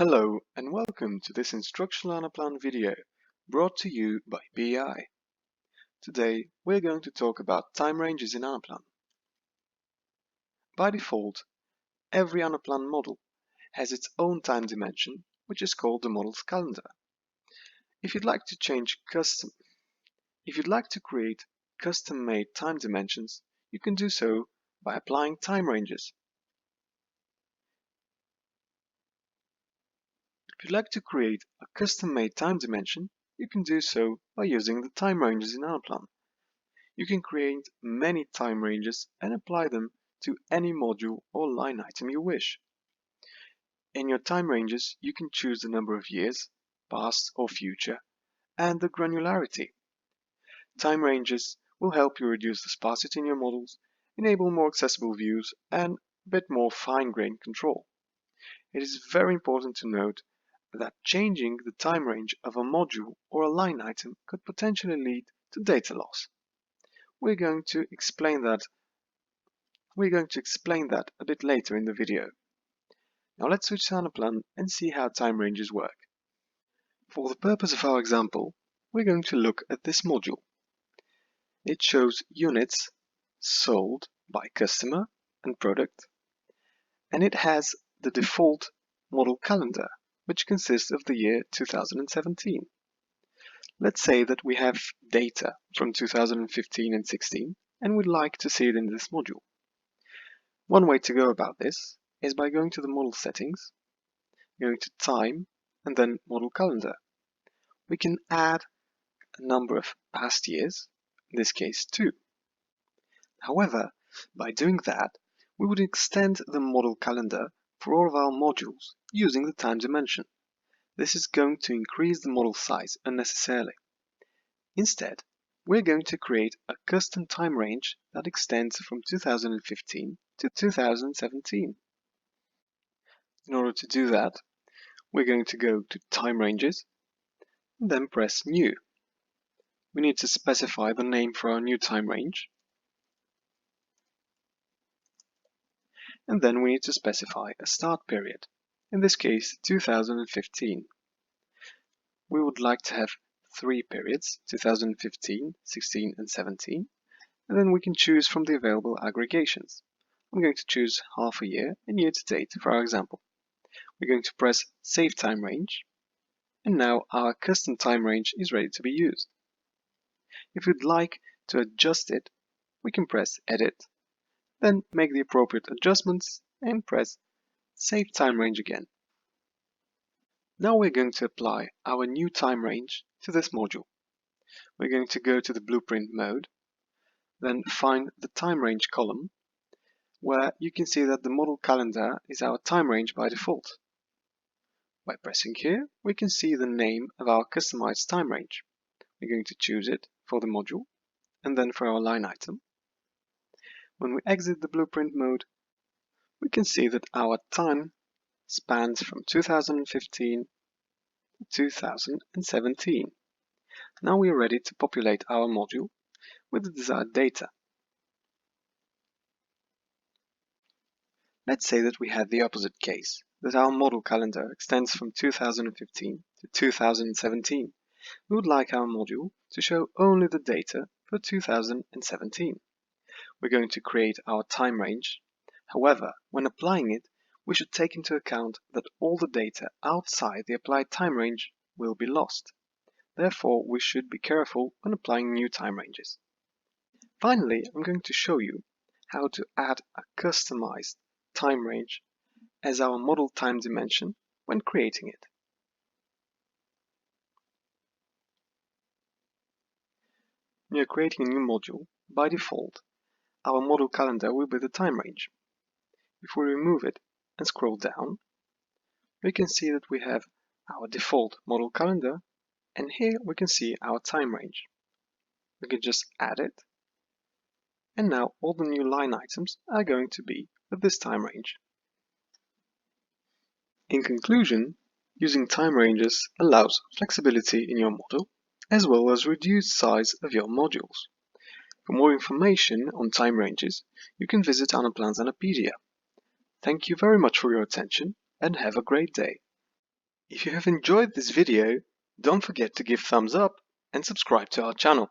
Hello and welcome to this instructional Anaplan video brought to you by BI. Today we're going to talk about time ranges in Anaplan. By default, every Anaplan model has its own time dimension, which is called the model's calendar. If you'd like to create custom-made time dimensions, you can do so by applying time ranges. If you'd like to create a custom-made time dimension, you can do so by using the time ranges in Anaplan. You can create many time ranges and apply them to any module or line item you wish. In your time ranges, you can choose the number of years, past or future, and the granularity. Time ranges will help you reduce the sparsity in your models, enable more accessible views, and a bit more fine-grained control. It is very important to note that changing the time range of a module or a line item could potentially lead to data loss. We're going to explain that a bit later in the video. Now let's switch to Anaplan and see how time ranges work. For the purpose of our example, we're going to look at this module. It shows units sold by customer and product, and it has the default model calendar, which consists of the year 2017. Let's say that we have data from 2015 and 16 and we'd like to see it in this module. One way to go about this is by going to the model settings, going to time, and then model calendar. We can add a number of past years, in this case 2. However, by doing that, we would extend the model calendar for all of our modules using the time dimension. This is going to increase the model size unnecessarily. Instead, we're going to create a custom time range that extends from 2015 to 2017. In order to do that, we're going to go to Time Ranges and then press New. We need to specify the name for our new time range, and then we need to specify a start period, in this case 2015. We would like to have 3 periods, 2015, 16 and 17, and then we can choose from the available aggregations. I'm going to choose half a year and year to date for our example. We're going to press Save Time Range, and now our custom time range is ready to be used. If we'd like to adjust it, we can press Edit, then make the appropriate adjustments and press Save Time Range again. Now we're going to apply our new time range to this module. We're going to go to the blueprint mode, then find the time range column, where you can see that the model calendar is our time range by default. By pressing here, we can see the name of our customized time range. We're going to choose it for the module and then for our line item. When we exit the blueprint mode, we can see that our time spans from 2015 to 2017. Now we are ready to populate our module with the desired data. Let's say that we had the opposite case, that our model calendar extends from 2015 to 2017. We would like our module to show only the data for 2017. We're going to create our time range. However, when applying it, we should take into account that all the data outside the applied time range will be lost. Therefore, we should be careful when applying new time ranges. Finally, I'm going to show you how to add a customized time range as our model time dimension when creating it. When you're creating a new module, by default, our model calendar will be the time range. If we remove it and scroll down, we can see that we have our default model calendar, and here we can see our time range. We can just add it, and now all the new line items are going to be with this time range. In conclusion, using time ranges allows flexibility in your model, as well as reduced size of your modules. For more information on time ranges, you can visit Anaplan's Anapedia. Thank you very much for your attention, and have a great day. If you have enjoyed this video, don't forget to give thumbs up and subscribe to our channel.